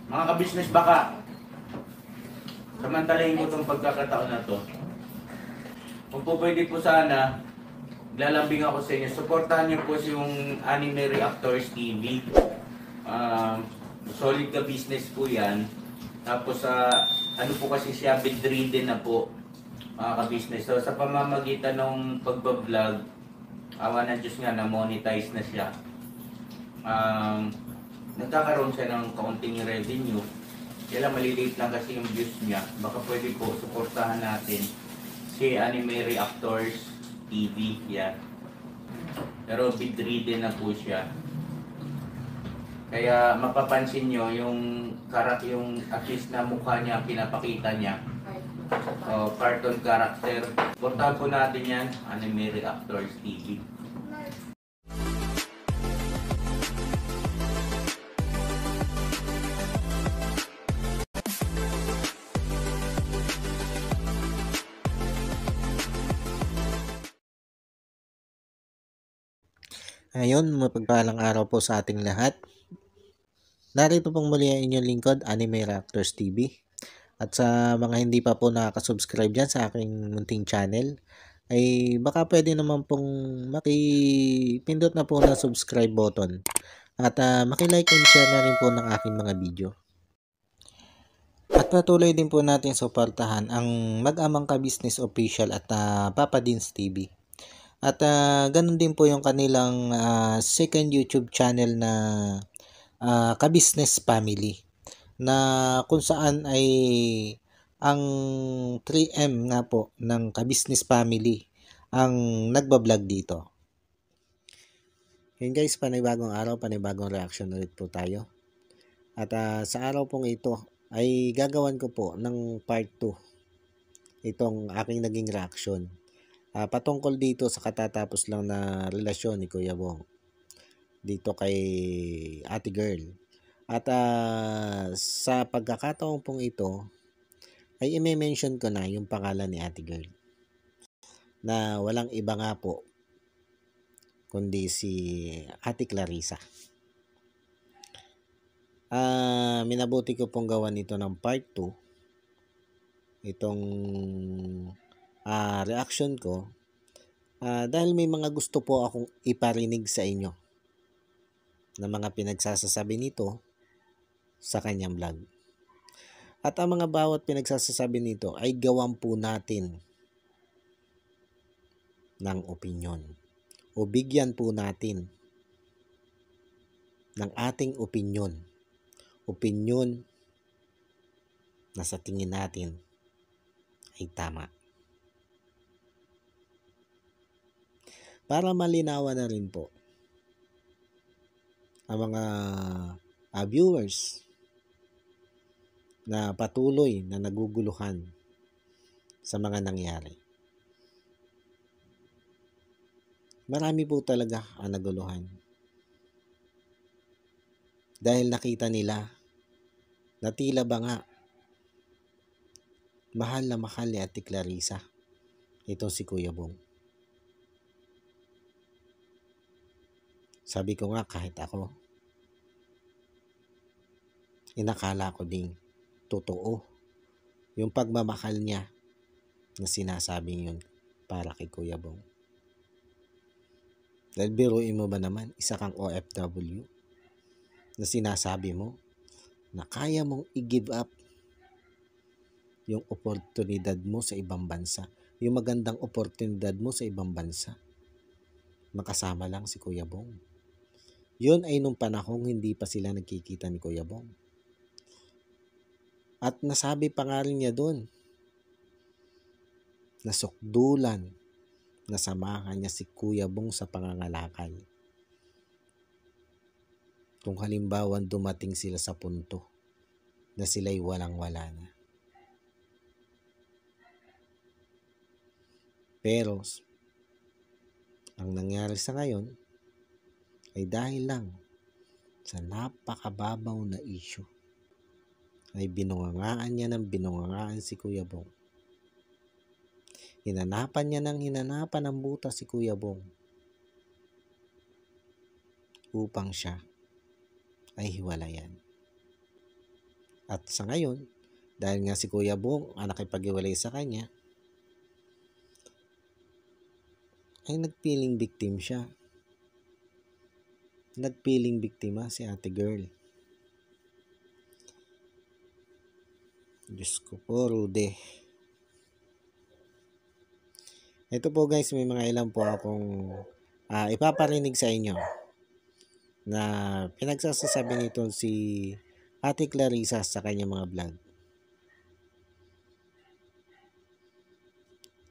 Mga ka-business, baka samantalahin ko itong pagkakataon na to. Kung po pwede po sana, lalambing ako sa inyo. Supportahan niyo po yung Anime Reactors TV. Solid ka business po yan. Tapos ano po kasi siya, bedridden na po, mga ka-business. So sa pamamagitan ng pagbablog, awa ng Diyos nga, na-monetize na siya. Nagkakaroon siya ng kaunting revenue. Kaya maliliit lang kasi yung views niya. Baka pwede po, supportahan natin si Anime Reactors TV. Yan. Pero bedridden na po siya. Kaya mapapansin nyo yung at least na mukha niya, pinapakita niya. Cartoon character. Portahan po natin yan, Anime Reactors TV. Ngayon, mapagpalang araw po sa ating lahat. Narito pong muli ang inyong lingkod, Anime Reactors TV. At sa mga hindi pa po nakaka-subscribe dyan sa aking munting channel, ay baka pwede naman pong makipindot na po ng subscribe button. At makilike and share na rin po ng aking mga video. At patuloy din po natin suportahan ang Mag-amang Ka-Business Official at Papa Dins TV. At ganun din po yung kanilang second YouTube channel na Ka-Business Family, na kung saan ay ang 3M nga po ng Ka-Business Family ang nagbablog dito. Yun guys, panibagong araw, panibagong reaction ulit po tayo. At sa araw pong ito ay gagawan ko po ng part 2 itong aking naging reaction. Patungkol dito sa katatapos lang na relasyon ni Kuya Bong dito kay Ate Girl. At sa pagkakataon pong ito ay i-mention ko na yung pangalan ni Ate Girl, na walang iba nga po kundi si Ate Clarissa. Minabuti ko pong gawan nito ng part 2 itong reaction ko dahil may mga gusto po akong iparinig sa inyo na mga pinagsasasabi nito sa kanyang vlog. At ang mga bawat pinagsasasabi nito ay gawan po natin ng opinyon o bigyan po natin ng ating opinyon na sa tingin natin ay tama. Para malinawan na rin po ang mga viewers na patuloy na naguguluhan sa mga nangyari. Marami po talaga ang naguluhan. Dahil nakita nila na tila ba nga mahal na mahal ni Ate Clarissa itong si Kuya Bong. Sabi ko nga, kahit ako, inakala ko ding totoo yung pagmamahal niya na sinasabing yun para kay Kuya Bong. Dahil biruin mo ba naman, isa kang OFW na sinasabi mo na kaya mong i-give up yung oportunidad mo sa ibang bansa, yung magandang oportunidad mo sa ibang bansa, makasama lang si Kuya Bong. Yun ay nung panahong hindi pa sila nagkikita ni Kuya Bong. At nasabi pa nga rin niya doon, nasukdulan, nasamahan niya si Kuya Bong sa pangangalakal. Kung halimbawa dumating sila sa punto na sila'y walang-wala na. Pero ang nangyari sa ngayon ay dahil lang sa napakababaw na issue ay binungangaan niya ng binungangaan si Kuya Bong. Hinanapan niya ng hinanapan ng buta si Kuya Bong upang siya ay hiwalayan. At sa ngayon, dahil nga si Kuya Bong ang nakipag-iwalay sa kanya, ay nagpiling victim siya. Nagpiling biktima si ate girl. Diyos ko po, Rude. Ito po guys, may mga ilan po akong ipaparinig sa inyo na pinagsasasabi nito si Ate Clarissa sa kanyang mga vlog.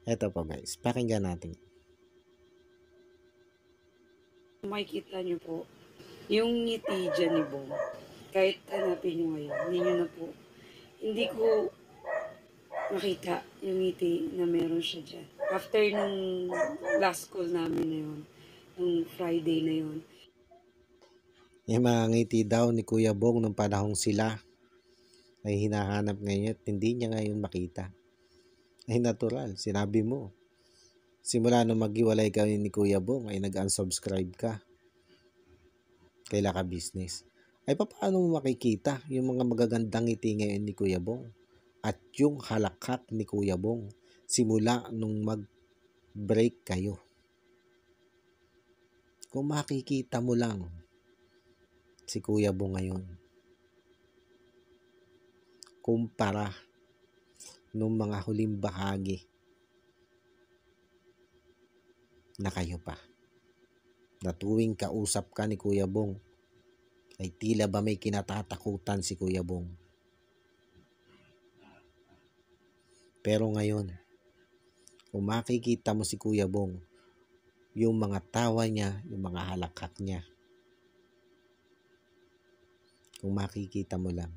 Ito po guys, pakinggan natin. Makikita niyo po, yung ngiti dyan ni Bong, kahit hanapin niyo ngayon, hindi niyo na po, hindi ko makita yung ngiti na meron siya dyan. After nung last call namin na yun, nung Friday na yun, Yung mga ngiti daw ni Kuya Bong nung panahong sila ay hinahanap ngayon at hindi niya ngayon makita. Ay natural, sinabi mo. Simula nung maghiwalay kami ni Kuya Bong ay nag-unsubscribe ka kay Laka Business. Ay paano mo makikita yung mga magagandang ngiti ngayon ni Kuya Bong at yung halakhak ni Kuya Bong simula nung mag-break kayo? Kung makikita mo lang si Kuya Bong ngayon kumpara nung mga huling bahagi na kayo pa, na tuwing kausap ka ni Kuya Bong ay tila ba may kinatatakutan si Kuya Bong. Pero ngayon, kung makikita mo si Kuya Bong, yung mga tawa niya, yung mga halakhak niya, kung makikita mo lang,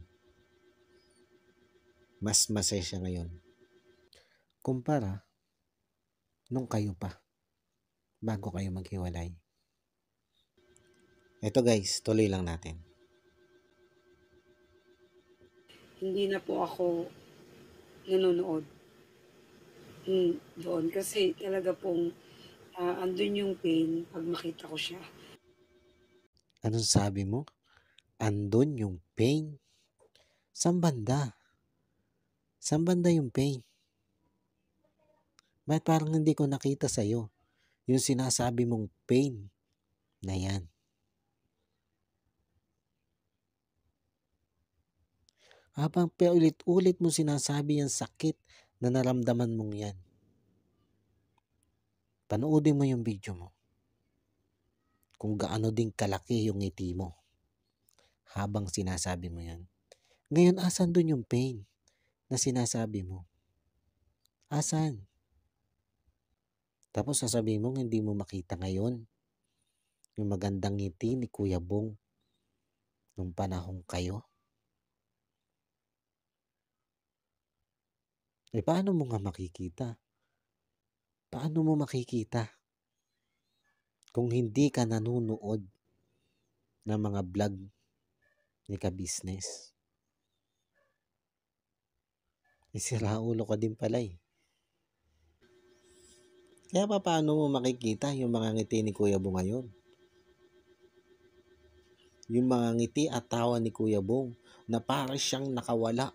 mas masaya siya ngayon kumpara nung kayo pa bago kayo maghiwalay. Ito guys, tuloy lang natin. hindi na po ako nanonood doon. Kasi talaga pong andun yung pain pag makita ko siya. Anong sabi mo? Andun yung pain? Saan banda? Saan banda yung pain? Bakit parang hindi ko nakita sa'yo yung sinasabi mong pain na yan? Habang paulit-ulit mo sinasabi yung sakit na naramdaman mong yan. Panoodin mo yung video mo. Kung gaano din kalaki yung ngiti mo habang sinasabi mo yan. Ngayon, asan dun yung pain na sinasabi mo? Asan? Tapos sasabihin mo hindi mo makita ngayon yung magandang ngiti ni Kuya Bong nung panahong kayo. Eh paano mo nga makikita? Paano mo makikita kung hindi ka nanunood ng mga vlog ni Ka-Business? Sira ulo ka din pala eh. Kaya paano mo makikita yung mga ngiti ni Kuya Bong ngayon? Yung mga ngiti at tawa ni Kuya Bong na para siyang nakawala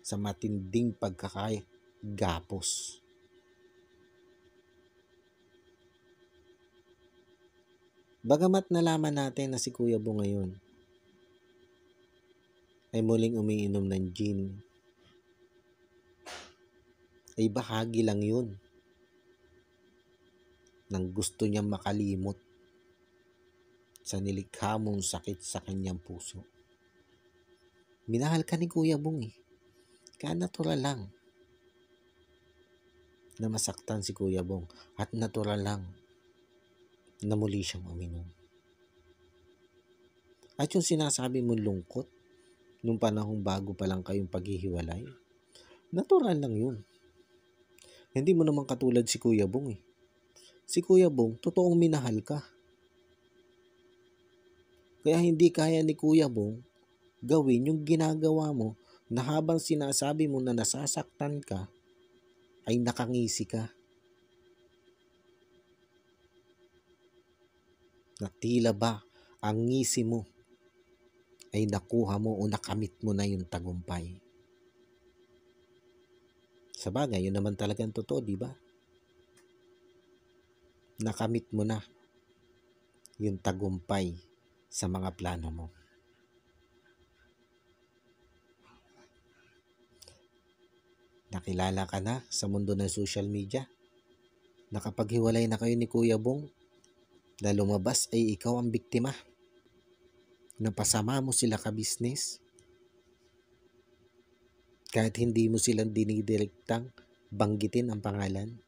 sa matinding pagkakagapos. Bagamat nalaman natin na si Kuya Bong ngayon ay muling umiinom ng gin, ay bahagi lang yun ng gusto niyang makalimot sa nilikha mong sakit sa kanyang puso. Minahal ka ni Kuya Bong eh. Kaya natural lang na masaktan si Kuya Bong at natural lang na muli siyang uminom. At yung sinasabi mong lungkot nung panahong bago pa lang kayong paghihiwalay, natural lang yun. Hindi mo naman katulad si Kuya Bong eh. Si Kuya Bong, totoong minahal ka. Kaya hindi kaya ni Kuya Bong gawin yung ginagawa mo na habang sinasabi mo na nasasaktan ka, ay nakangisi ka. Na tila ba ang ngisi mo ay nakuha mo o nakamit mo na yung tagumpay. Sa bagay, yun naman talagang totoo, di ba? Nakamit mo na yung tagumpay sa mga plano mo. Nakilala ka na sa mundo ng social media. Nakapaghiwalay na kayo ni Kuya Bong, na lumabas ay ikaw ang biktima. Napasama mo sila ka-business. Kahit hindi mo silang dinidirektang banggitin ang pangalan.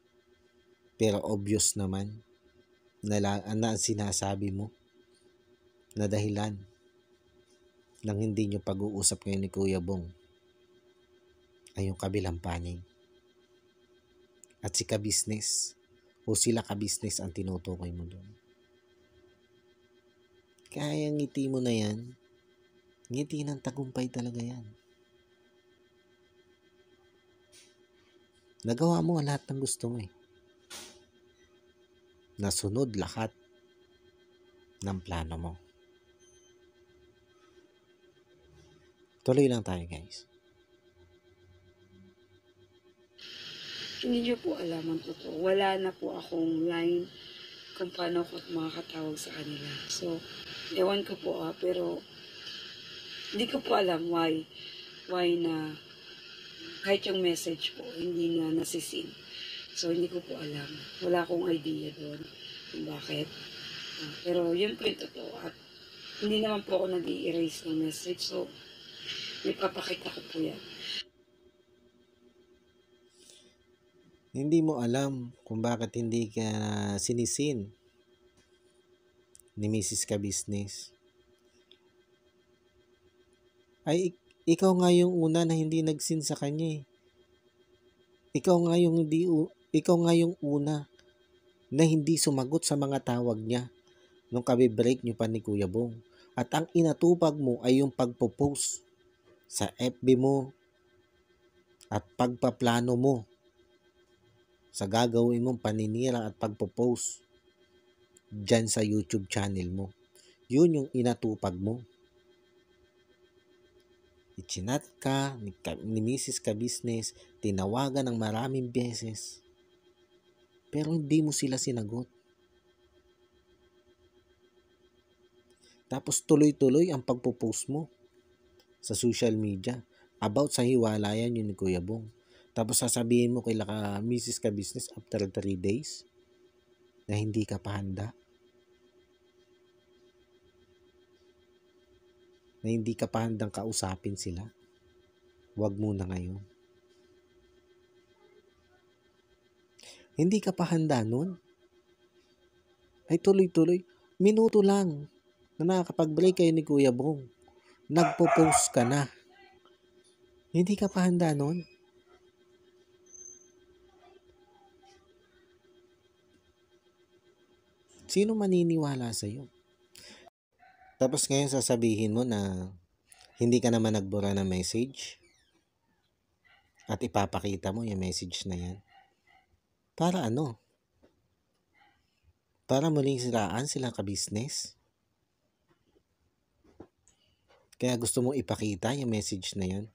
Pero obvious naman na ang sinasabi mo na dahilan ng hindi nyo pag-uusap ngayon ni Kuya Bong ay yung kabilang panig. At si ka-business o sila ka-business ang tinutukoy mo doon. Kaya ngiti mo na yan, ngiti ng tagumpay talaga yan. Nagawa mo ang lahat ng gusto mo eh. Nasunod lahat ng plano mo. Tuloy lang tayo guys. Hindi niyo po alam ang totoo. Wala na po akong line kung paano ako makakatawag sa kanila. So, ewan ko po pero hindi ko po alam why na kahit yung message po, hindi na nasisin. So, hindi ko po alam. Wala akong idea doon kung bakit. Pero yun po yung totoo. At hindi naman po ako nag-i-erase ng message. So, may papakita ko po yan. Hindi mo alam kung bakit hindi ka sinisin ni Mrs. Ka-Business. Ay, ikaw nga yung una na hindi nagsin sa kanya eh. Ikaw nga yung una na hindi sumagot sa mga tawag niya nung kabe-break niyo pa ni Kuya Bong. At ang inatupag mo ay yung pagpo-post sa FB mo at pagpaplano mo sa gagawin mong paninira at pagpo-post dyan sa YouTube channel mo. Yun yung inatupag mo. Ichinat ka ni Mrs. Ka-Business, tinawagan ng maraming beses, pero hindi mo sila sinagot. Tapos tuloy-tuloy ang pagpo-post mo sa social media about sa hiwalayan yun ni Kuya Bong. Tapos sasabihin mo kay Mrs. Ka-Business after 3 days na hindi ka pa handa. Na hindi ka pa handang kausapin sila. Huwag muna ngayon. Hindi ka pa handa nun? Ay tuloy-tuloy. Minuto lang na nakakapag-break kayo ni Kuya Bong. Nagpo-post ka na. Hindi ka pa handa nun? Sino maniniwala sa'yo? Tapos ngayon sasabihin mo na hindi ka naman nagbura ng message at ipapakita mo yung message na yan. Para ano? Para muling siraan sila ka-business? Kaya gusto mo ipakita yung message na yan?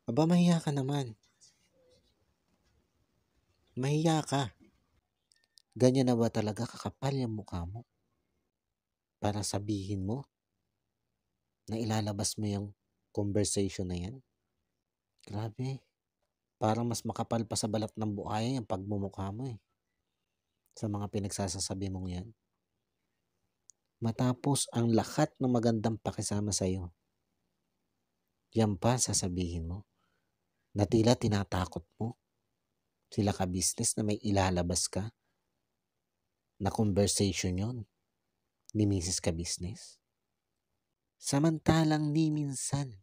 Aba, mahiya ka naman. Mahiya ka. Ganyan na ba talaga kakapal yung mukha mo? Para sabihin mo na ilalabas mo yung conversation na yan? Grabe. Parang mas makapal pa sa balat ng buhaya yung pagmumukha mo eh. Sa mga pinagsasasabi mong yan. Matapos ang lahat ng magandang pakisama sa'yo. Yan pa sasabihin mo. Na tila tinatakot mo. Sila ka-business na may ilalabas ka. Na conversation yon ni Mrs. Ka-Business. Samantalang ni minsan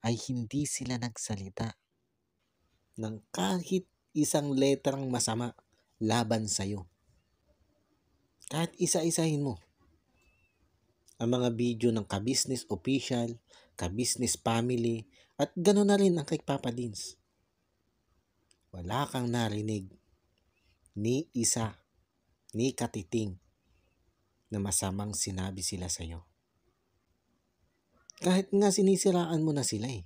ay hindi sila nagsalita ng kahit isang letrang masama laban sa'yo. Kahit isa-isahin mo ang mga video ng ka-business official, ka-business family, at gano'n na rin ang kay Papa Dins. Wala kang narinig ni isa, ni katiting na masamang sinabi sila sa'yo. Kahit nga sinisiraan mo na sila eh.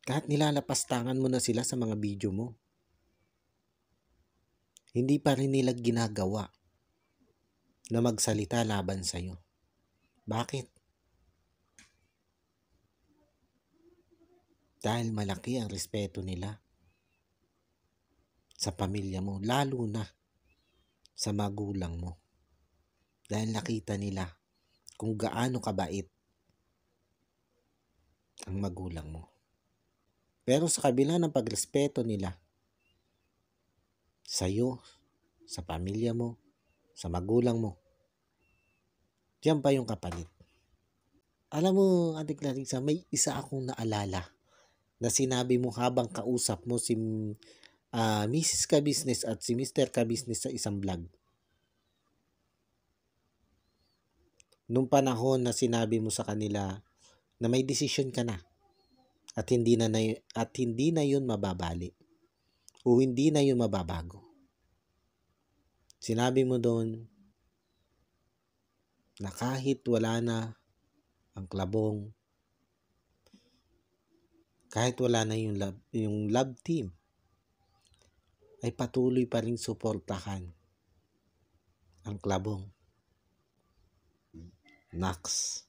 Kahit nilalapastangan mo na sila sa mga video mo. Hindi pa rin nila ginagawa na magsalita laban sa'yo. Bakit? Dahil malaki ang respeto nila sa pamilya mo, lalo na sa magulang mo. Dahil nakita nila kung gaano kabait ang magulang mo. Pero sa kabila ng pagrespeto nila sa'yo, sa pamilya mo, sa magulang mo, diyan pa yung kapalit. Alam mo, Ate Clarissa, may isa akong naalala na sinabi mo habang kausap mo si Mrs. Ka-Business at si Mr. Ka-Business sa isang vlog. Nung panahon na sinabi mo sa kanila na may desisyon ka na at hindi na yun mababali o hindi na yun mababago. Sinabi mo doon na kahit wala na ang klabong, kahit wala na yung love team, ay patuloy pa rin suportahan ang klabong. Naks,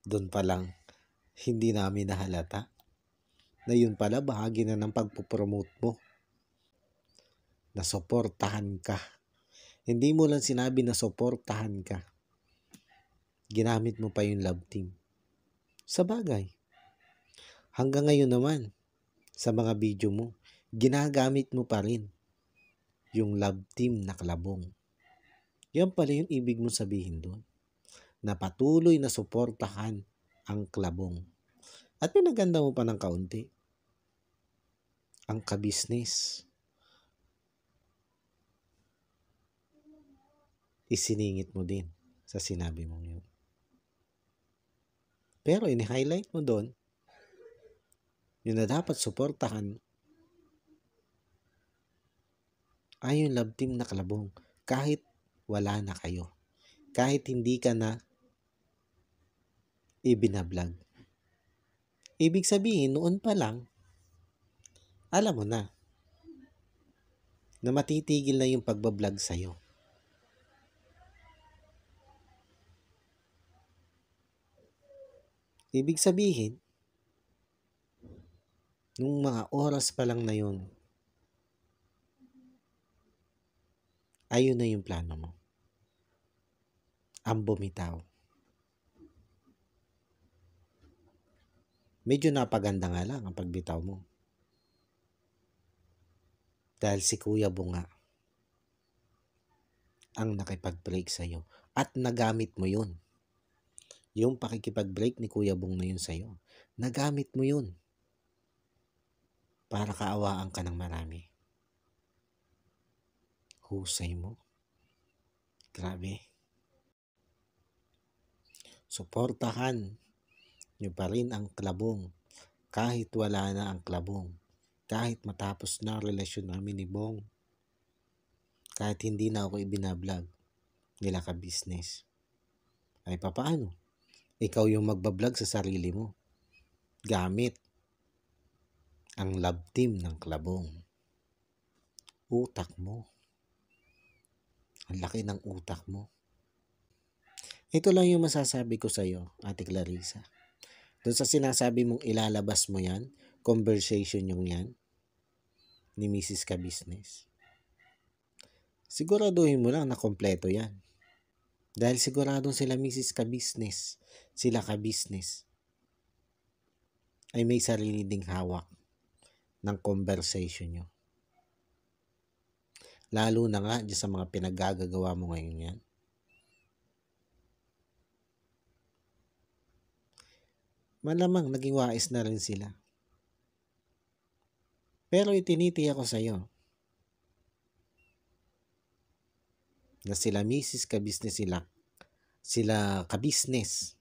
doon pa lang hindi namin nahalata na yun pala bahagi na ng pagpupromote mo, na suportahan ka. Hindi mo lang sinabi na suportahan ka, ginamit mo pa yung love team. Sa bagay, hanggang ngayon naman sa mga video mo, ginagamit mo pa rin yung love team na klabong. Yan pala yung ibig mong sabihin doon, na patuloy na suportahan ang klabong. At pinaganda mo pa ng kaunti ang Ka-Business. Isiningit mo din sa sinabi mong yun. Pero ini-highlight mo doon yun na dapat suportahan ay yung love team na klabong kahit wala na kayo. Kahit hindi ka na ibinablog. Ibig sabihin, noon pa lang, alam mo na matitigil na yung pagbablog sa'yo. Ibig sabihin, nung mga oras pa lang na yun, ayun na yung plano mo. Ang bumitaw. Medyo napaganda nga lang ang pagbitaw mo. Dahil si Kuya Bunga ang nakipag-break sa'yo. At nagamit mo yun. Yung pakikipag-break ni Kuya Bong na yun sa'yo. Nagamit mo yun. Para kaawaan ka ng marami. Husay mo. Grabe. Suportahan nyo pa rin ang klabong kahit wala na ang klabong, kahit matapos na ang relasyon namin ni Bong, kahit hindi na ako ibinablog nila Ka-Business. Ay papaano? Ikaw yung magbablog sa sarili mo gamit ang love team ng klabong. Utak mo. Ang laki ng utak mo. Ito lang yung masasabi ko sa'yo, Ate Clarissa. Doon sa sinasabi mong ilalabas mo yan, conversation yung yan, ni Mrs. Ka-Business. Siguraduhin mo lang na kompleto yan. Dahil sigurado sila Mrs. Ka-Business, sila Ka-Business, ay may sarili ding hawak ng conversation nyo. Lalo na nga dyan sa mga pinaggagawa mo ngayon yan. Malamang naging wais na rin sila. Pero itinitiyak ko sa iyo na sila Mrs. Ka-Business, sila Ka-Business,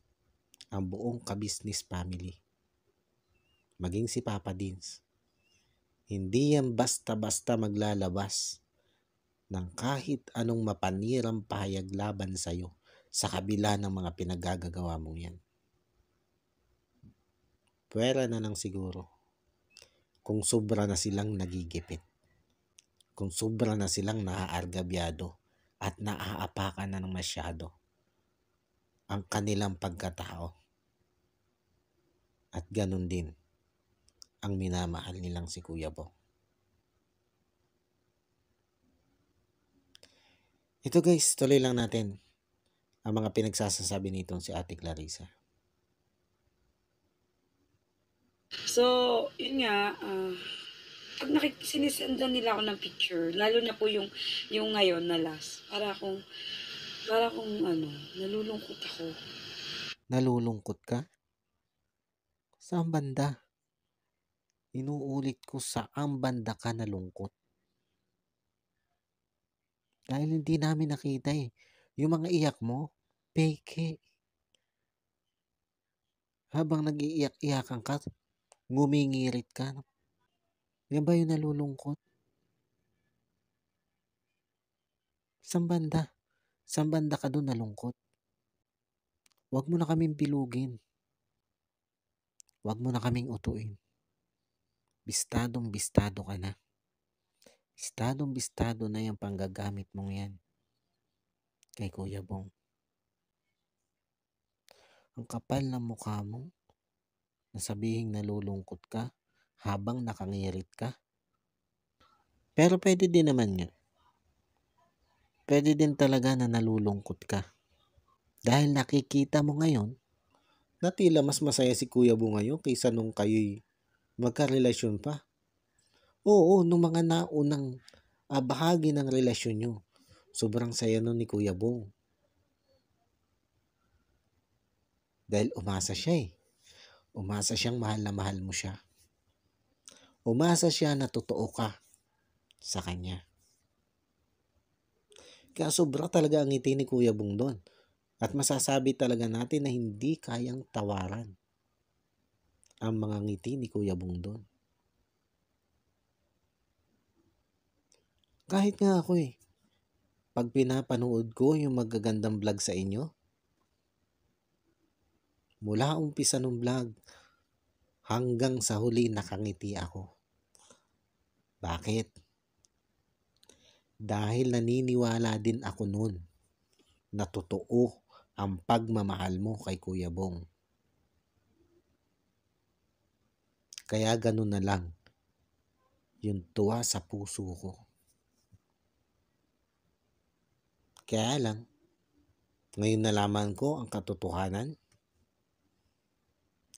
ang buong Ka-Business family. Maging si Papa Dins. Hindi yan basta-basta maglalabas ng kahit anong mapanirang pahayag laban sa iyo sa kabila ng mga pinagagagawa mong yan. Pwera na lang siguro kung sobra na silang nagigipit, kung sobra na silang naaargabyado at naaapakan na ng masyado ang kanilang pagkatao. At ganun din ang minamahal nilang si Kuya Bong. Ito guys, tuloy lang natin ang mga pinagsasasabi nitong si Ate Clarissa. So, yun nga, pag sinisendan nila ako ng picture, lalo na po yung ngayon na last, para akong nalulungkot ako. Nalulungkot ka? Saan banda? Inuulit ko, saan banda ka nalungkot? Dahil hindi namin nakita eh. Yung mga iyak mo, peke. Habang nag-iiyak-iyakan ka, ngumingirit ka. Yan ba yung nalulungkot? Saan banda? Saan banda ka doon nalungkot? Huwag mo na kaming bilugin. Huwag mo na kaming utuin. Bistadong bistado ka na. Bistadong bistado na yung panggagamit mong yan kay Kuya Bong. Ang kapal ng mukha mo na sabihing nalulungkot ka habang nakangirit ka. Pero pwede din naman yun. Pwede din talaga na nalulungkot ka. Dahil nakikita mo ngayon na tila mas masaya si Kuya Bong ngayon kaysa nung kayo'y magkarelasyon pa. Oo, nung mga naunang bahagi ng relasyon nyo, sobrang saya nun ni Kuya Bong. Dahil umasa siya eh. Umasa siyang mahal na mahal mo siya. Umasa siya na totoo ka sa kanya. Kaya sobra talaga ang ngiti ni Kuya Bong doon. At masasabi talaga natin na hindi kayang tawaran ang mga ngiti ni Kuya Bong doon. Kahit nga ako eh, pag pinapanood ko yung magagandang vlog sa inyo, mula umpisa ng vlog hanggang sa huli nakangiti ako. Bakit? Dahil naniniwala din ako noon na totoo ang pagmamahal mo kay Kuya Bong. Kaya ganun na lang yung tuwa sa puso ko. Kaya lang, ngayon nalaman ko ang katotohanan,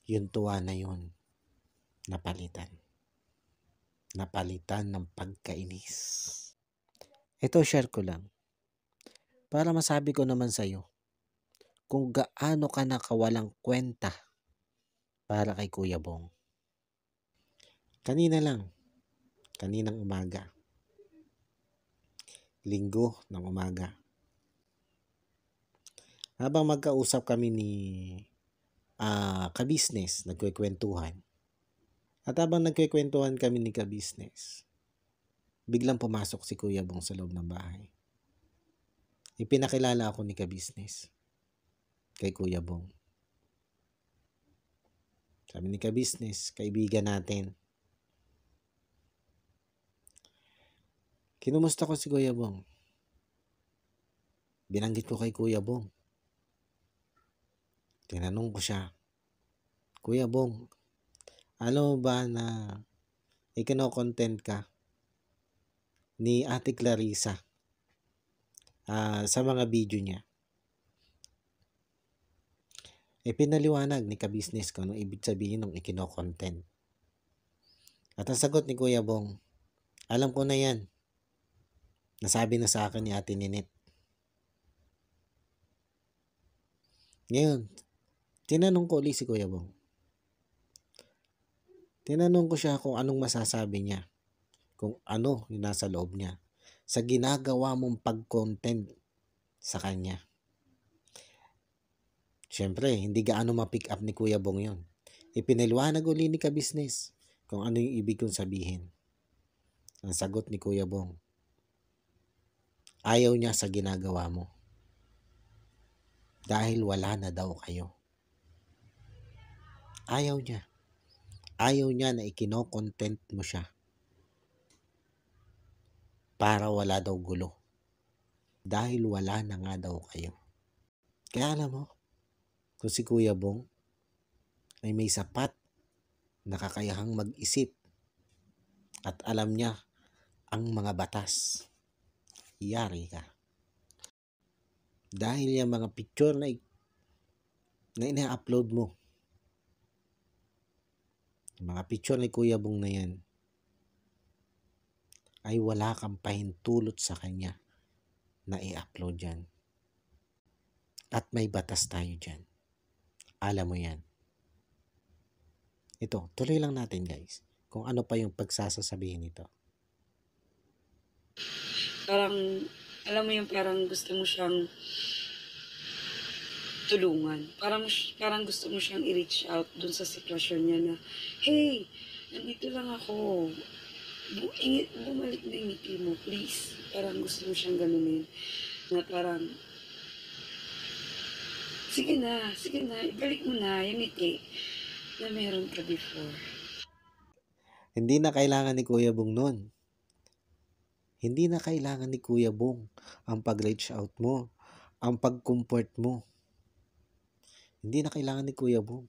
yung tuwa na yun, napalitan. Napalitan ng pagkainis. Ito share ko lang. Para masabi ko naman sa'yo, kung gaano ka nakawalang kwenta para kay Kuya Bong. Kaninang umaga. Linggo ng umaga. Habang magkausap kami ni ka-business, nagkwekwentuhan. At habang nagkwekwentuhan kami ni ka-business, biglang pumasok si Kuya Bong sa loob ng bahay. Ipinakilala ako ni ka-business kay Kuya Bong. Sabi ni ka-business, kaibigan natin. Kinumusta ko si Kuya Bong. Binanggit ko kay Kuya Bong. Tinanong ko siya, Kuya Bong, ano ba na ikino-content ka ni Ate Clarissa sa mga video niya? Pinaliwanag ni ka-business ko anong ibig sabihin ng ikino-content. At ang sagot ni Kuya Bong, alam ko na yan. Nasabi na sa akin ni Ate Ninit. Ngayon, tinanong ko ulit si Kuya Bong. Tinanong ko siya kung anong masasabi niya. Kung ano yung nasa loob niya. Sa ginagawa mong pag-content sa kanya. Siyempre, hindi gaano ma-pick up ni Kuya Bong yun. Ipinaliwanag ulit ni ka-business kung ano yung ibig kong sabihin. Ang sagot ni Kuya Bong, ayaw niya sa ginagawa mo. dahil wala na daw kayo. Ayaw niya. Ayaw niya na ikino-content mo siya para wala daw gulo. Dahil wala na nga daw kayo. Kaya alam mo, kung si Kuya Bong ay may sapat na kakayahang mag-isip at alam niya ang mga batas, yari ka. Dahil yung mga picture na ina-upload mo, mga picture ni Kuya Bong na yan, ay wala kang pahintulot sa kanya na i-upload yan. At may batas tayo dyan. Alam mo yan. Ito, tuloy lang natin guys. Kung ano pa yung pagsasasabihin nito. Parang, alam mo yung parang gusto mo siyang tulungan. Parang gusto mo siyang i-reach out dun sa sitwasyon niya na, hey, nandito lang ako. Bumalik na yung ngiti mo, please. Parang gusto mo siyang ganunin. Na parang, sige na, ibalik mo na yung ngiti na meron ka before. Hindi na kailangan ni Kuya Bong nun. Hindi na kailangan ni Kuya Bong ang pag-reach out mo, ang pag-comfort mo. Hindi na kailangan ni Kuya Bong.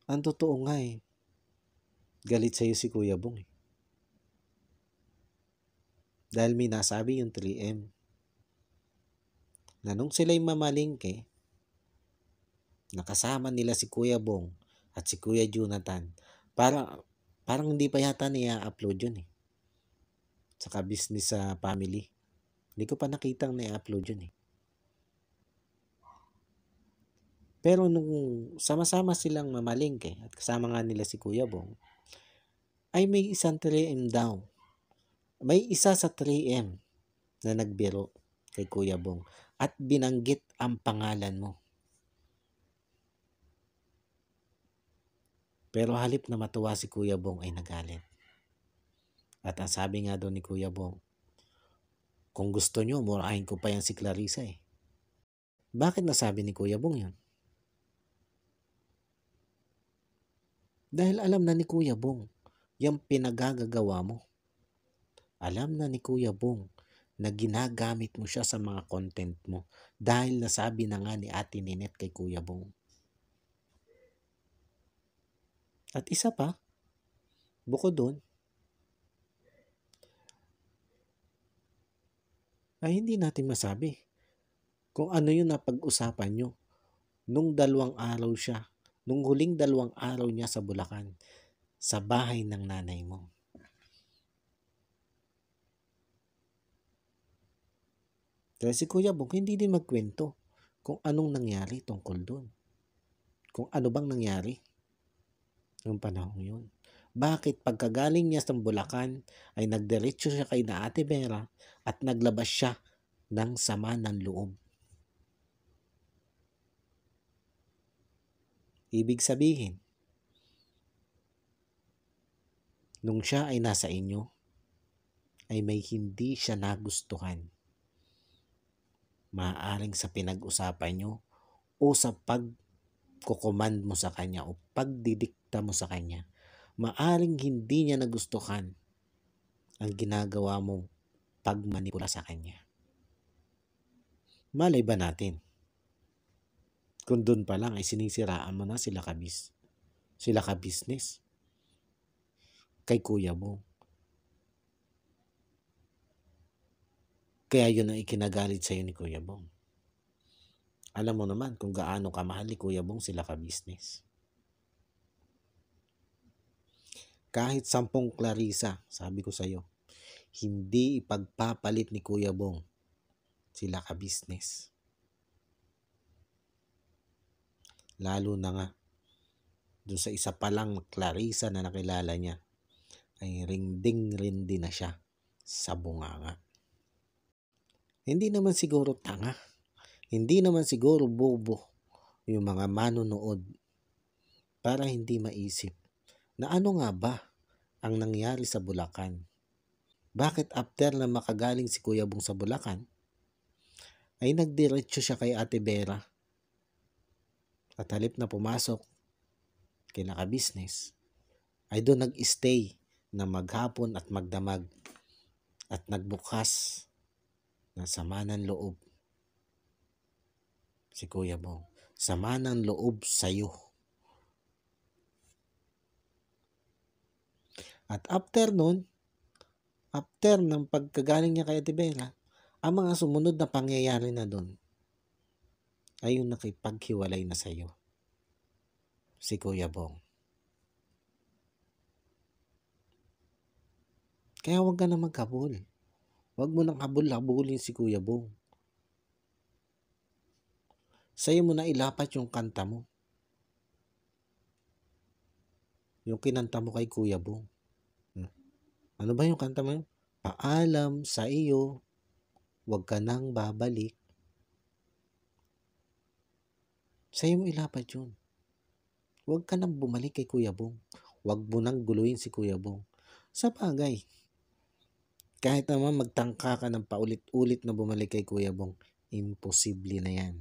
Ang totoo nga galit sa'yo si Kuya Bong Dahil may nasabi yung 3M. Na nung sila'y mamalingke, nakasama nila si Kuya Bong at si Kuya Jonathan. Parang hindi pa yata niya-upload yun Saka business sa family. Hindi ko pa nakitang na-upload yun Pero nung sama-sama silang mamalingke at kasama nga nila si Kuya Bong, ay may isang 3M daw. May isa sa 3M na nagbiro kay Kuya Bong at binanggit ang pangalan mo. Pero halip na matuwa si Kuya Bong ay nagalit. At ang sabi nga doon ni Kuya Bong, kung gusto nyo, murahin ko pa yan si Clarissa Bakit nasabi ni Kuya Bong yun? Dahil alam na ni Kuya Bong, yung pinagagagawa mo. Alam na ni Kuya Bong na ginagamit mo siya sa mga content mo dahil nasabi na nga ni Ate Ninette kay Kuya Bong. At isa pa, bukod doon, ay hindi natin masabi kung ano yung napag-usapan nyo nung huling 2 araw niya sa Bulacan, sa bahay ng nanay mo. Kaya si Kuya Bong hindi din magkwento kung anong nangyari tungkol doon. Kung ano bang nangyari noong panahon yun. Bakit pagkagaling niya sa Bulacan ay nagdiretso siya kay na Ate Vera at naglabas siya ng sama ng loob. Ibig sabihin, nung siya ay nasa inyo, ay may hindi siya nagustuhan. Maaaring sa pinag-usapan nyo o sa pagkukomand mo sa kanya o pagdidikta mo sa kanya. Maaaring hindi niya nagustuhan ang ginagawa mong pagmanipula sa kanya. Malay ba natin? Kung doon pa lang ay sinisiraan mo na sila ka-business kay Kuya Bong. Kaya yun ang ikinagalit sa'yo ni Kuya Bong. Alam mo naman kung gaano kamahal ni Kuya Bong sila ka-business. Kahit 10 Clarissa, sabi ko sa'yo, hindi ipagpapalit ni Kuya Bong sila ka-business. Lalo na nga, dun sa isa palang Clarissa na nakilala niya, ay rinding-rindi na siya sa bunganga. Hindi naman siguro tanga, hindi naman siguro bobo yung mga manonood para hindi maisip na ano nga ba ang nangyari sa Bulacan. Bakit after na makagaling si Kuya Bong sa Bulacan, ay nagdiretso siya kay Ate Vera. At halip na pumasok kina ka-business, ay doon nag-stay na maghapon at magdamag at nagbukas ng sama ng loob si Kuya Bong. Sama ng loob sa'yo. At after nun, after ng pagkagaling niya kay Ate Bella, ang mga sumunod na pangyayari na doon ay yung nakipaghiwalay na sa'yo, si Kuya Bong. Kaya huwag ka na magkabul. Huwag mo nang habul-habulin si Kuya Bong. Sa'yo mo na ilapat yung kanta mo. Yung kinanta mo kay Kuya Bong. Ano ba yung kanta mo? Paalam sa iyo, huwag ka nang babalik. Sa'yo mo ilapat yun. Huwag ka nang bumalik kay Kuya Bong. Huwag mo nang guluhin si Kuya Bong. Sa bagay, kahit naman magtangka ka ng paulit-ulit na bumalik kay Kuya Bong, imposible na yan.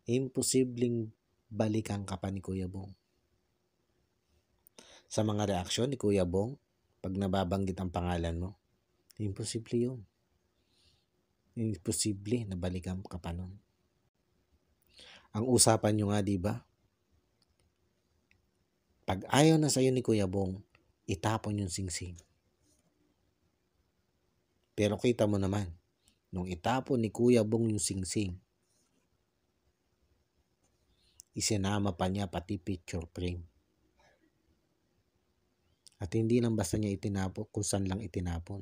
Imposibleng balikan ka pa ni Kuya Bong. Sa mga reaksyon ni Kuya Bong, pag nababanggit ang pangalan mo, imposible yun. Imposible na balikan ka pa nun. Ang usapan nyo nga, di ba? Pag ayaw na sa'yo ni Kuya Bong, itapon yung singsing. Pero kita mo naman, nung itapon ni Kuya Bong yung singsing, isinama pa niya pati picture frame. At hindi lang basta niya itinapon kung saan lang itinapon.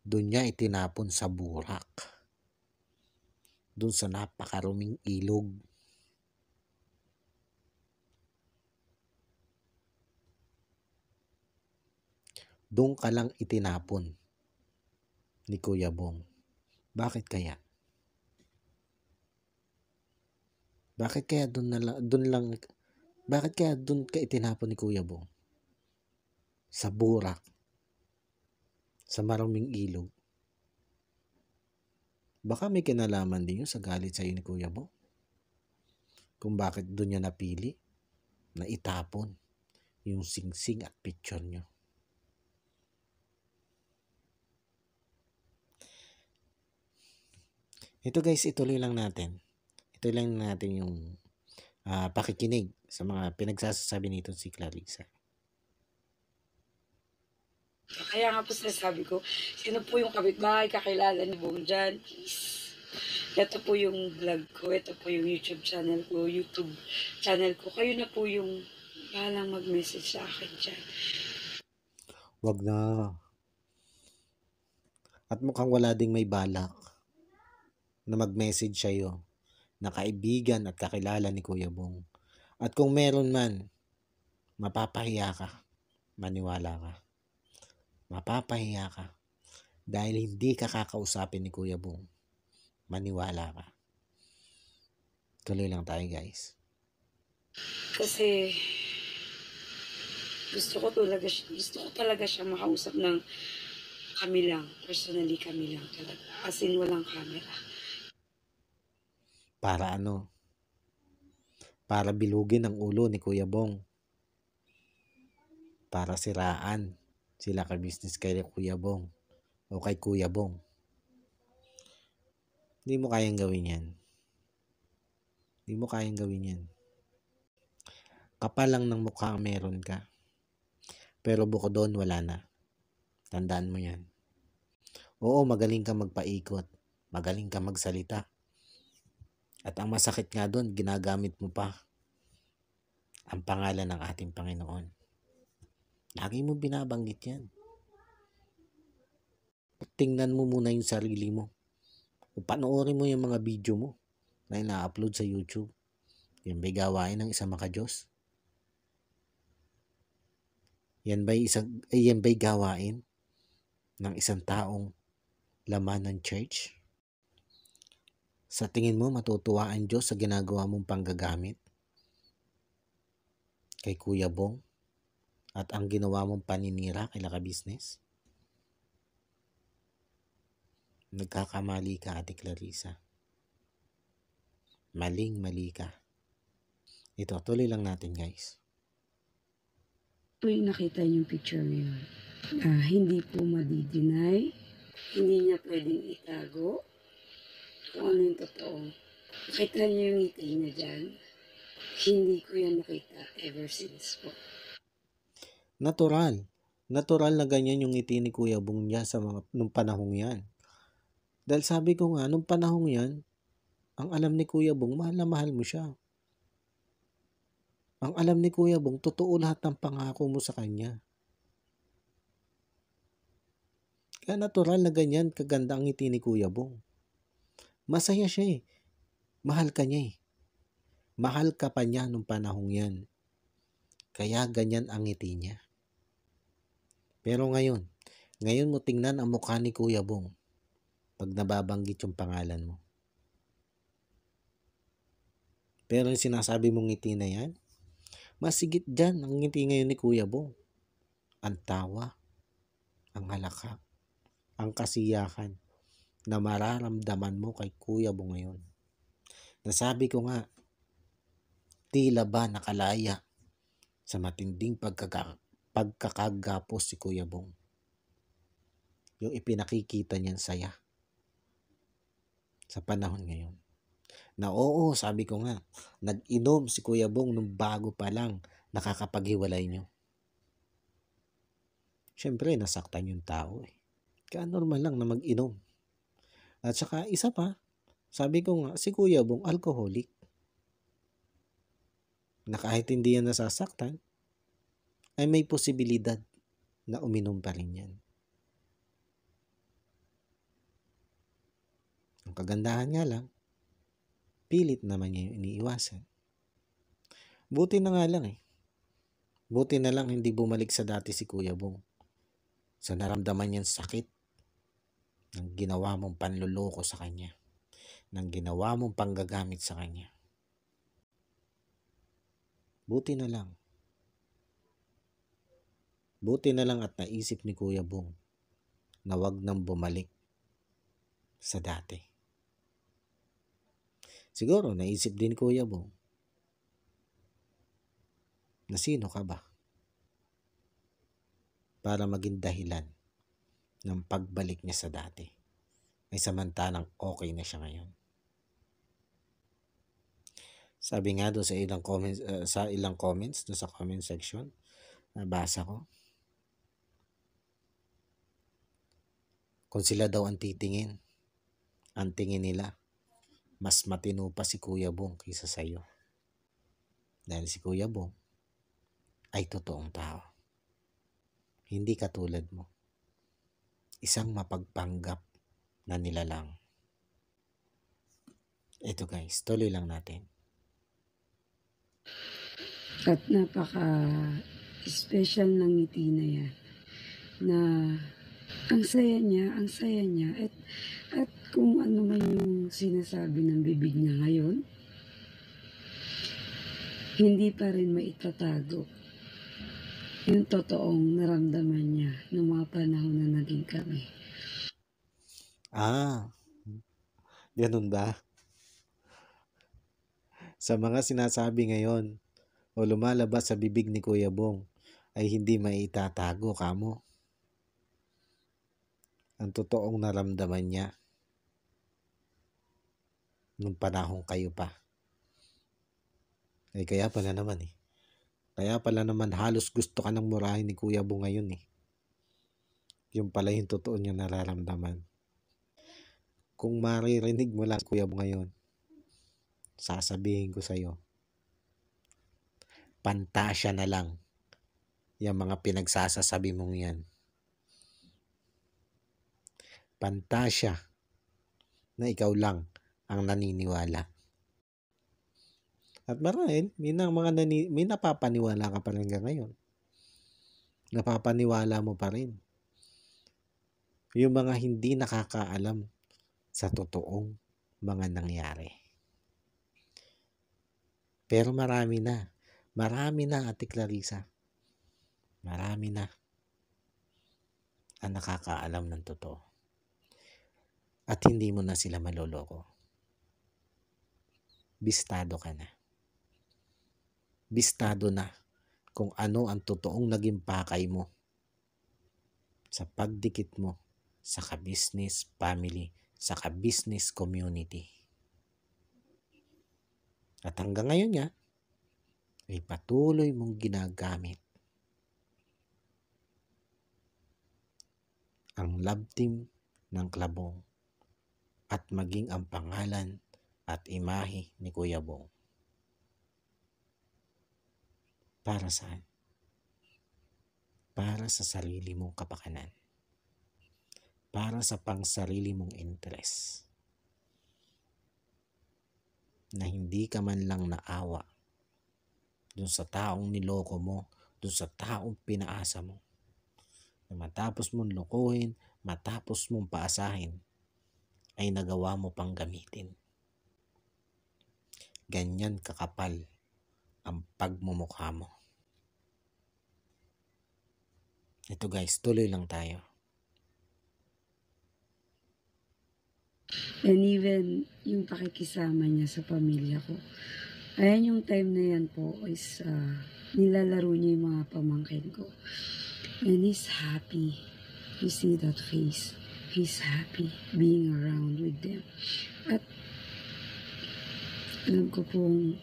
Doon niya itinapon sa Burak. Doon sa napakaruming ilog. Doon ka lang itinapon ni Kuya Bong. Bakit kaya? Bakit kaya bakit kaya doon ka itinapon ni Kuya Bong? Sa Burak. Sa maruming ilog. Baka may kinalaman din yun sa galit sa'yo ni Kuya Bong. Kung bakit doon niya napili na itapon yung singsing at picture nyo. Ito guys, ituloy lang natin. Ituloy lang natin yung pakikinig sa mga pinagsasabi nito si Clarissa. Kaya nga po sinasabi ko, sino po yung kapitbahay, kakilala ni Bong dyan, please. Ito po yung vlog ko, ito po yung YouTube channel ko, Kayo na po yung bahalang mag-message sa akin dyan. Wag na. At mukhang wala ding may balak na mag-message sa'yo na kaibigan at kakilala ni Kuya Bong. At kung meron man, mapapahiya ka. Maniwala ka. Mapapahiya ka. Dahil hindi ka kakausapin ni Kuya Bong. Maniwala ka. Tuloy lang tayo guys. Kasi gusto ko talaga siya makausap ng kami lang. Personally kami lang talaga. As in walang camera. Para ano? Para bilugin ang ulo ni Kuya Bong. Para siraan sila ka-business kay Kuya Bong o kay Kuya Bong. Hindi mo kayang gawin yan. Hindi mo kayang gawin yan. Kapal lang ng mukha ang meron ka. Pero bukod doon, wala na. Tandaan mo yan. Oo, magaling ka magpaikot. Magaling ka magsalita. At ang masakit nga doon, ginagamit mo pa ang pangalan ng ating Panginoon. Lagi mo binabanggit yan. Tingnan mo muna yung sarili mo. O panoorin mo yung mga video mo na ina-upload sa YouTube. Yan ba'y gawain ng isang maka-Diyos? Yan ba'y gawain ng isang taong laman ng church? Sa tingin mo matutuwa ang Diyos sa ginagawa mong panggagamit kay Kuya Bong at ang ginawa mong paninira kay Laka Business? Nagkakamali ka, Ate Clarissa. Maling-mali ka. Ito, tuloy lang natin, guys. Po yung nakita niyong picture ngayon. Hindi po madideny. Hindi niya pwedeng itago kung ano yung totoo. Nakita niyo yung ngiti niya dyan? Hindi ko yan nakita ever since po. Natural. Natural na ganyan yung ngiti ni Kuya Bong niya nung panahong yan. Dahil sabi ko nga, nung panahong yan, ang alam ni Kuya Bong, mahal na mahal mo siya. Ang alam ni Kuya Bong, totoo lahat ng pangako mo sa kanya. Kaya natural na ganyan, kaganda ang ngiti ni Kuya Bong. Masaya siya eh. Mahal ka niya eh. Mahal ka pa niya nung panahong yan. Kaya ganyan ang ngiti niya. Pero ngayon mo tingnan ang mukha ni Kuya Bong pag nababanggit yung pangalan mo. Pero yung sinasabi mong ngiti na yan, masigit dyan ang ngiti ngayon ni Kuya Bong. Ang tawa, ang halakak, ang kasiyahan na mararamdaman mo kay Kuya Bong ngayon. Nasabi ko nga, tila ba nakalaya sa matinding pagkakagapos si Kuya Bong. Yung ipinakikita niyan saya sa panahon ngayon. Na oo, sabi ko nga, nag-inom si Kuya Bong nung bago pa lang nakakapaghiwalay nyo. Siyempre, nasaktan yung tao eh. Kaya normal lang na mag-inom. At saka isa pa, sabi ko nga, si Kuya Bong alcoholic. Na kahit hindi yan nasasaktan, ay may posibilidad na uminom pa rin yan. Ang kagandahan nga lang, pilit naman niya yung iniiwasan. Buti na nga lang eh. Buti na lang hindi bumalik sa dati si Kuya Bong. Sa naramdaman niyang sakit ng ginawa mong panluloko sa kanya. Ng ginawa mong panggagamit sa kanya. Buti na lang. Buti na lang at naisip ni Kuya Bong na wag nang bumalik sa dati. Siguro naisip din Kuya Bong na sino ka ba para maging dahilan ng pagbalik niya sa dati. Ay samantalang okay na siya ngayon. Sabi nga doon sa ilang comments doon sa comment section, nabasa ko. Kung sila daw ang titingin, ang tingin nila, mas matino pa si Kuya Bong kaysa sa'yo. Dahil si Kuya Bong ay totoong tao. Hindi katulad mo. Isang mapagpanggap na nilalang. Ito guys, tuloy lang natin. At napaka-special ng ngiti na yan. Na ang saya niya. At kung ano man yung sinasabi ng bibig niya ngayon, hindi pa rin maitatago yung totoong naramdaman niya noong mga panahon na naging kami. Ganun ba? Sa mga sinasabi ngayon o lumalabas sa bibig ni Kuya Bong ay hindi maitatago kamo. Ang totoong naramdaman niya nung panahon kayo pa. Ay kaya pala naman eh. Kaya pala naman halos gusto ka nang murahin ni Kuya Bong ngayon eh. Yung pala yung totoo niya nararamdaman. Kung maririnig mo lang si Kuya Bong ngayon, sasabihin ko sa'yo, pantasya na lang yung mga pinagsasasabi mong yan. Pantasya na ikaw lang ang naniniwala. At marahil, may napapaniwala ka pa rin ngayon. Napapaniwala mo pa rin. Yung mga hindi nakakaalam sa totoong mga nangyari. Pero marami na. Marami na, Ate Clarissa. Marami na ang nakakaalam ng totoo. at hindi mo na sila maloloko. Bistado ka na. Bistado na kung ano ang totoong naging pakay mo sa pagdikit mo sa ka-business family, sa ka-business community. At hanggang ngayon nga, ay patuloy mong ginagamit ang love team ng Klabong at maging ang pangalan at imahe ni Kuya Bong. Para saan? Para sa sarili mong kapakanan. Para sa pangsarili mong interes. Na hindi ka man lang naawa dun sa taong niloko mo, dun sa taong pinaasa mo. Na matapos mong lokohin, matapos mong paasahin, ay nagawa mo pang gamitin. Ganyan kakapal ang pagmumukha mo. Ito guys, tuloy lang tayo. And even yung pakikisama niya sa pamilya ko. Ayan yung time na yan po is nilalaro niya yung mga pamangkin ko. And he's happy. You see that face. He's happy being around with them. At alam ko pong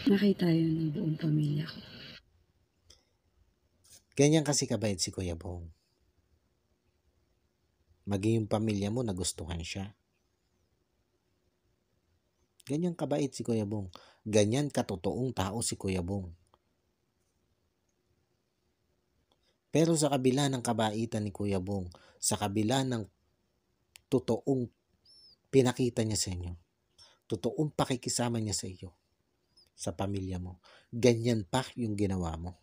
nakita yun ng buong pamilya ko. Ganyan kasi kabait si Kuya Bong. Maging yung pamilya mo nagustuhan siya. Ganyan kabait si Kuya Bong. Ganyan katotoong tao si Kuya Bong. Pero sa kabila ng kabaitan ni Kuya Bong, sa kabila ng totoong pinakita niya sa inyo, totoong pakikisama niya sa iyo, sa pamilya mo, ganyan pa yung ginawa mo.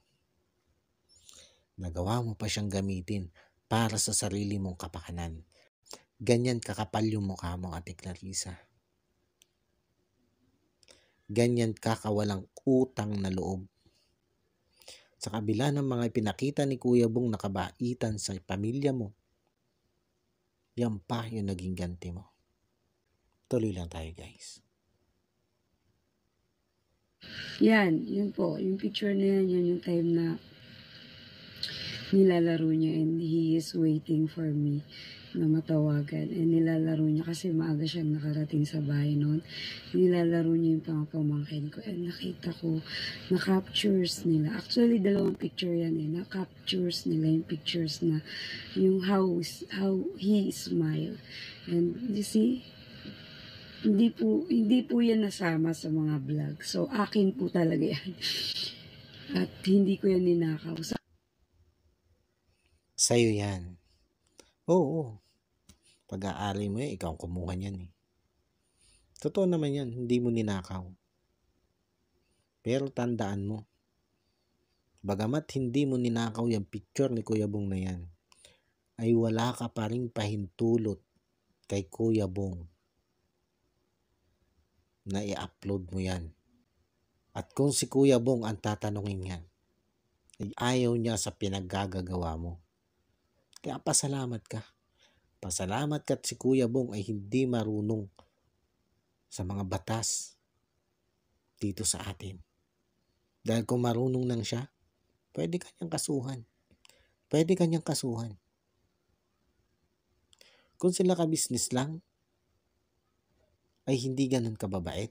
Nagawa mo pa siyang gamitin para sa sarili mong kapakanan. Ganyan kakapal yung mukha mo, Ate Clarissa. Ganyan kakawalang utang na loob. Sa kabila ng mga pinakita ni Kuya Bong na kabaitan sa pamilya mo, yan pa yung naging ganti mo. Tuloy lang tayo guys. Yan, yun po. Yung picture na yan, yun yung time na nilalaro niya and he is waiting for me na matawagan. And nilalaro niya kasi maaga siyang nakarating sa bahay noon. Nilalaro niya yung pamangkin ko. And nakita ko, na-captures nila. Actually, dalawang picture yan eh. Na-captures nila yung pictures na yung how he smile. And you see, hindi po yan nasama sa mga vlog. So, akin po talaga yan. At hindi ko yan ninakaw. Sa'yo yan. Oo. Pag-aari mo yan, ikaw ang kumuha niyan eh. Totoo naman yan, hindi mo ninakaw. Pero tandaan mo, bagamat hindi mo ninakaw yung picture ni Kuya Bong na yan, ay wala ka pa rin pahintulot kay Kuya Bong na i-upload mo yan. At kung si Kuya Bong ang tatanungin yan, ay ayaw niya sa pinaggagawa mo. Kaya pasalamat ka. Pasalamat ka at si Kuya Bong ay hindi marunong sa mga batas dito sa atin. Dahil kung marunong lang siya, pwede kanyang kasuhan. Pwede kanyang kasuhan. Kung sila ka-business lang, ay hindi ganun kababait.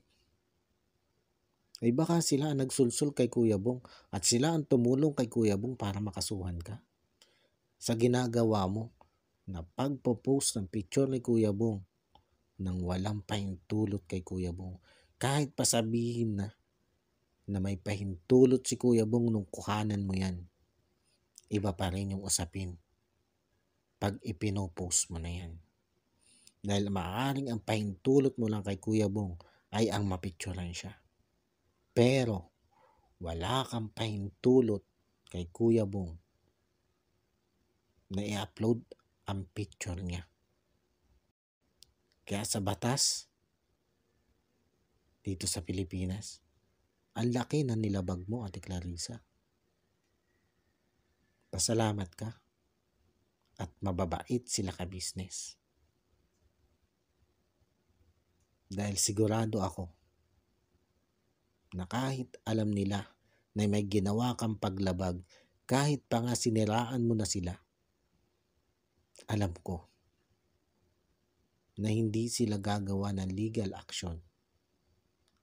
Ay baka sila ang nagsulsul kay Kuya Bong at sila ang tumulong kay Kuya Bong para makasuhan ka. Sa ginagawa mo na pagpo-post ng picture ni Kuya Bong nang walang pahintulot kay Kuya Bong. Kahit pasabihin na may pahintulot si Kuya Bong nung kuhanan mo yan, iba pa rin yung usapin pag ipinopost mo na yan. Dahil maaaring ang pahintulot mo lang kay Kuya Bong ay ang mapicturean siya. Pero wala kang pahintulot kay Kuya Bong na i-upload ang picture niya. Kaya sa batas, dito sa Pilipinas, ang laki na nilabag mo, Ate Clarissa. Pasalamat ka at mababait sila ka-business. Dahil sigurado ako na kahit alam nila na may ginawa kang paglabag, kahit pa nga siniraan mo na sila, alam ko na hindi sila gagawa ng legal action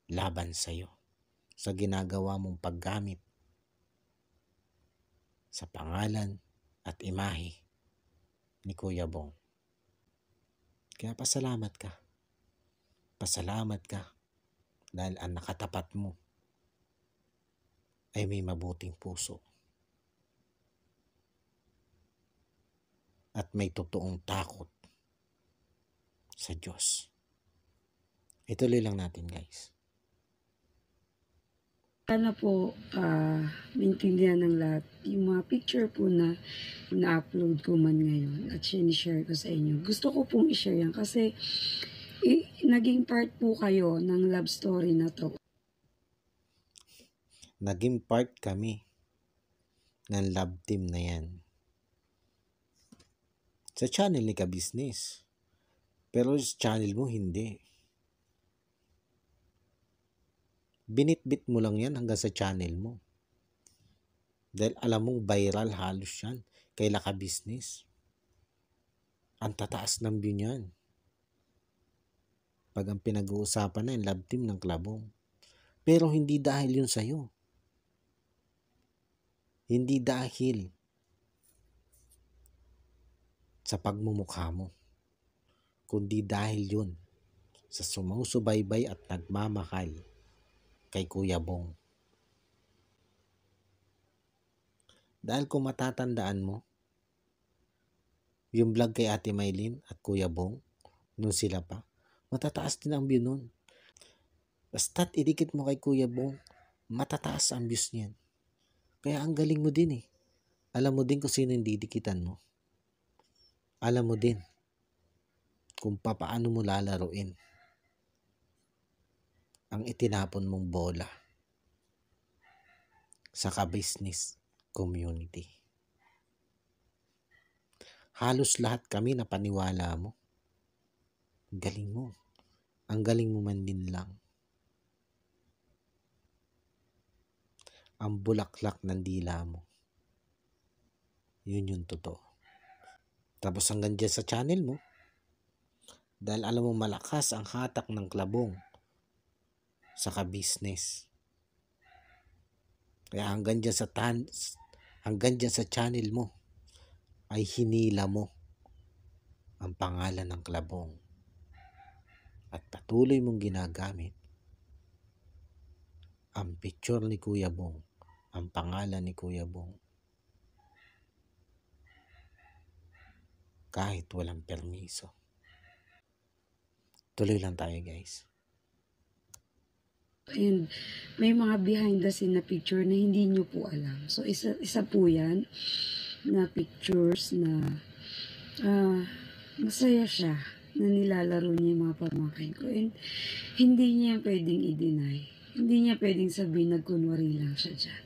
laban sa'yo sa ginagawa mong paggamit sa pangalan at imahe ni Kuya Bong. Kaya pasalamat ka. Pasalamat ka dahil ang nakatapat mo ay may mabuting puso at may totoong takot sa Diyos. Ituloy lang natin, guys. Sana po maintindihan ng lahat yung mga picture po na na-upload ko man ngayon at sinishare ko sa inyo. Gusto ko pong i-share yan kasi naging part po kayo ng love story na to. Naging part kami ng love team na yan. Sa channel ni Ka-Business. Pero sa channel mo, hindi. Binitbit mo lang yan hanggang sa channel mo. Dahil alam mong viral halos yan kay Ka-Business. Ang tataas ng view niyan. Pag ang pinag-uusapan na yung love team ng Klabong. Pero hindi dahil yun sa'yo. Hindi dahil sa pagmumukha mo, kundi dahil yun sa sumusubaybay at nagmamahal kay Kuya Bong. Dahil kung matatandaan mo, yung vlog kay Ate Maylin at Kuya Bong, nung sila pa, matataas din ang view nun. Basta't idikit mo kay Kuya Bong, matataas ang views niyan. Kaya ang galing mo din eh. Alam mo din kung sino yung didikitan mo. Alam mo din kung paano mo lalaruin ang itinapon mong bola sa Ka-Business community. Halos lahat kami napaniwala mo. Galing mo. Ang galing mo man din lang. Ang bulaklak ng dila mo. Yun yung totoo. Tapos hanggang dyan sa channel mo, dahil alam mo malakas ang hatak ng Klabong sa Ka-Business. Kaya hanggang dyan sa channel mo, ay hinila mo ang pangalan ng Klabong. At patuloy mong ginagamit ang picture ni Kuya Bong, ang pangalan ni Kuya Bong. Kahit walang permiso. Tuloy lang tayo, guys. And may mga behind the scene na picture na hindi nyo po alam. So isa po yan na pictures na masaya siya na nilalaro niya yung mga pamangkin ko. And hindi niya pwedeng i-deny. Hindi niya pwedeng sabihin nagkunwari lang siya dyan.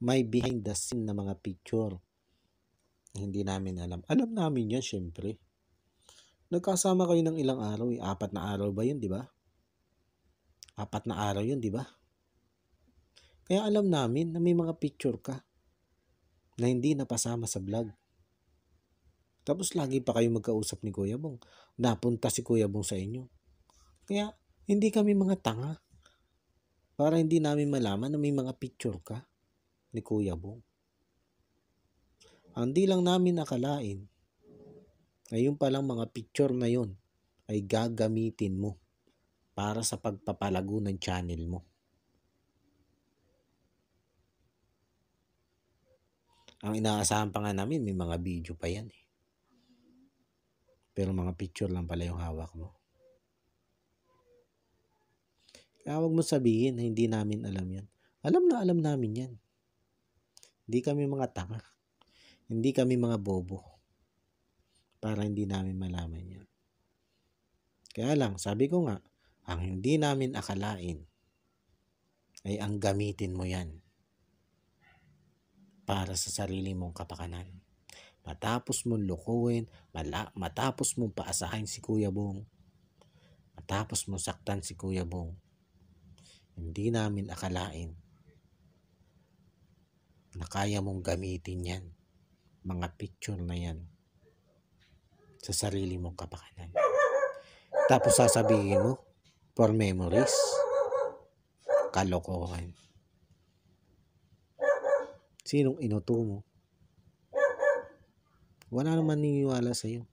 May behind the scene na mga picture. Hindi namin alam. Alam namin yan, syempre. Nagkasama kayo ng ilang araw. 4 na araw ba yun, di ba? 4 na araw yun, di ba? Kaya alam namin na may mga picture ka na hindi napasama sa vlog. Tapos lagi pa kayo magkausap ni Kuya Bong. Napunta si Kuya Bong sa inyo. Kaya hindi kami mga tanga. Para hindi namin malaman na may mga picture ka ni Kuya Bong. Ang di lang namin akalain, ngayon palang mga picture na yon ay gagamitin mo para sa pagpapalago ng channel mo. Ang inaasahan pa nga namin, may mga video pa yan eh. Pero mga picture lang pala yung hawak mo. Kaya huwag mo sabihin na hindi namin alam yan. Alam namin yan. Hindi kami mga tanga. Hindi kami mga bobo. Para hindi namin malaman yan. Kaya lang, sabi ko nga, ang hindi namin akalain ay ang gamitin mo yan para sa sarili mong kapakanan. Matapos mong lukuhin, matapos mong paasahin si Kuya Bong, Matapos mo saktan si Kuya Bong, hindi namin akalain na kaya mong gamitin yan, mga picture na yan, sa sarili mong kapakanan. Tapos sasabihin mo, for memories. Kalokohan. Sinong inuto mo? Wala naman naniniwala sa'yo.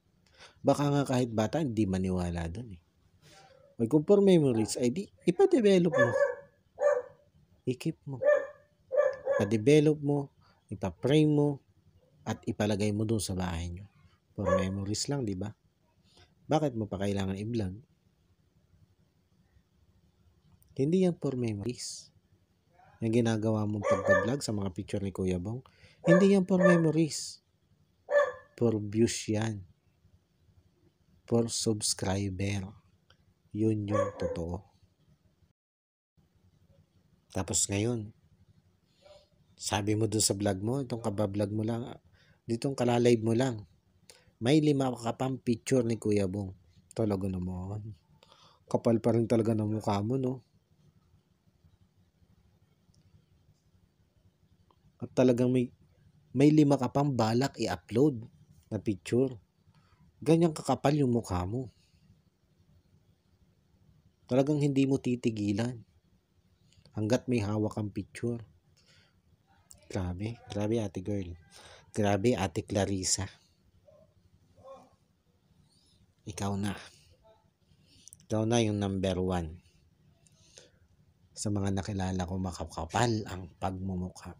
Baka nga kahit bata, hindi maniwala dun eh. May kung for memories, ay di, ipa-develop mo. I-keep mo. Pa-develop mo, ipa-frame mo, at ipalagay mo dun sa bahay nyo. For memories lang, di ba? Bakit mo pa kailangan i-vlog? Hindi yan for memories. Yung ginagawa mong pagpa-vlog sa mga picture ni Kuya Bong, hindi yan for memories. For views yan. For subscriber. Yun yung totoo. Tapos ngayon, sabi mo dun sa vlog mo, itong kabablog mo lang, ditong kalalive mo lang, may 5 ka pang picture ni Kuya Bong. Talaga naman. Kapal pa rin talaga ng mukha mo, no? At talagang may 5 ka pang balak i-upload na picture. Ganyan kakapal yung mukha mo. Talagang hindi mo titigilan hanggat may hawak kang picture. Grabe, grabe ate girl. Grabe ate Clarissa. Ikaw na. Ikaw na yung number 1 sa mga nakilala ko makakapal ang pagmumukha.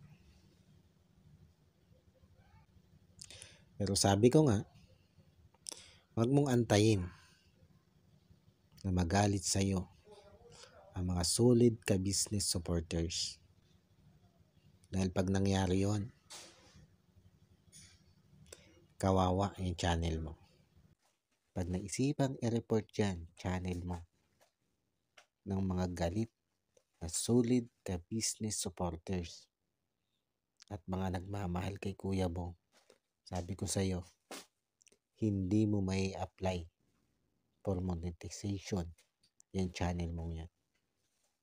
Pero sabi ko nga, wag mong antayin na magalit sa'yo ang mga solid ka-business supporters. Dahil pag nangyari yon, kawawa yung channel mo. Pag naisipang i-report yan, channel mo, ng mga galit na solid ka-business supporters at mga nagmamahal kay Kuya Bong, sabi ko sa'yo, hindi mo may apply for monetization yung channel mong yan.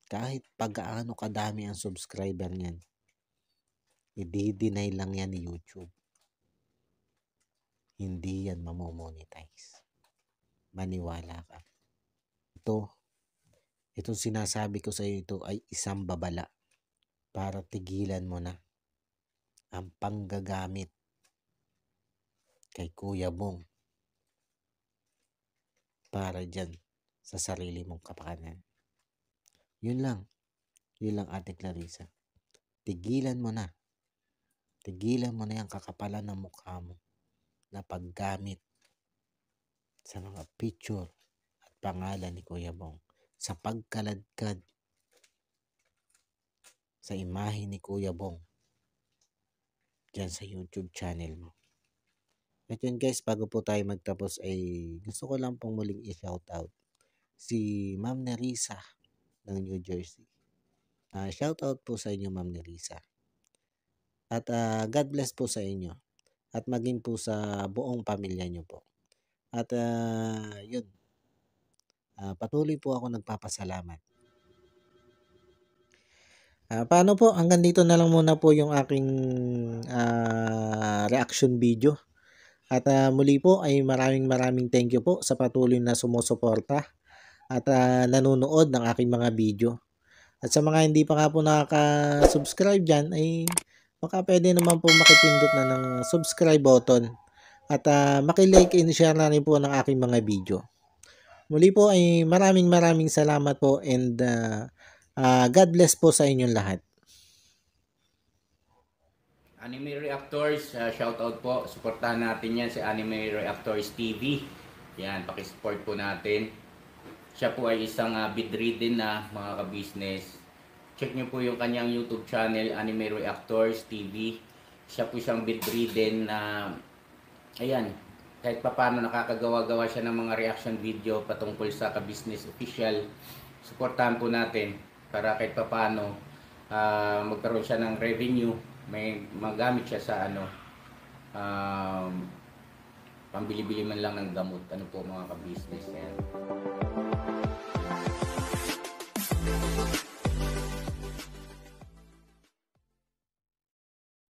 Kahit pag-aano kadami ang subscriber niyan, i-deny lang yan ni YouTube. Hindi yan mamomonetize. Maniwala ka. Itong sinasabi ko sa iyo, ito ay isang babala para tigilan mo na ang panggagamit kay Kuya Bong para dyan sa sarili mong kapakanan. Yun lang ate Clarissa. Tigilan mo na yung kakapalan ng mukha mo na paggamit sa mga picture at pangalan ni Kuya Bong, sa pagkaladkad sa imahe ni Kuya Bong dyan sa YouTube channel mo. At yun guys, bago po tayo magtapos ay gusto ko lang pong muling i-shoutout si Ma'am Nerissa ng New Jersey. Shoutout po sa inyo Ma'am Nerissa. At God bless po sa inyo. At maging po sa buong pamilya nyo po. At yun, patuloy po ako nagpapasalamat. Paano po, hanggang dito na lang muna po yung aking reaction video. At muli po ay maraming thank you po sa patuloy na sumusuporta at nanonood ng aking mga video. At sa mga hindi pa nga po nakaka-subscribe dyan ay baka pwede naman po makipindot na ng subscribe button at makilike and share na rin po ng aking mga video. Muli po ay maraming salamat po and God bless po sa inyong lahat. Anime Reactors, shoutout po. Suportahan natin yan si Anime Reactors TV. Yan, pakisupport po natin. Siya po ay isang bedridden na mga ka-business. Check nyo po yung kanyang YouTube channel, Anime Reactors TV. Siya po siyang bedridden na, ayan, kahit papano nakakagawa-gawa siya ng mga reaction video patungkol sa ka-business official. Suportahan po natin para kahit papano magkaroon siya ng revenue. May magamit siya sa pambili-bili man lang ng gamot. Ano po mga ka-business yan.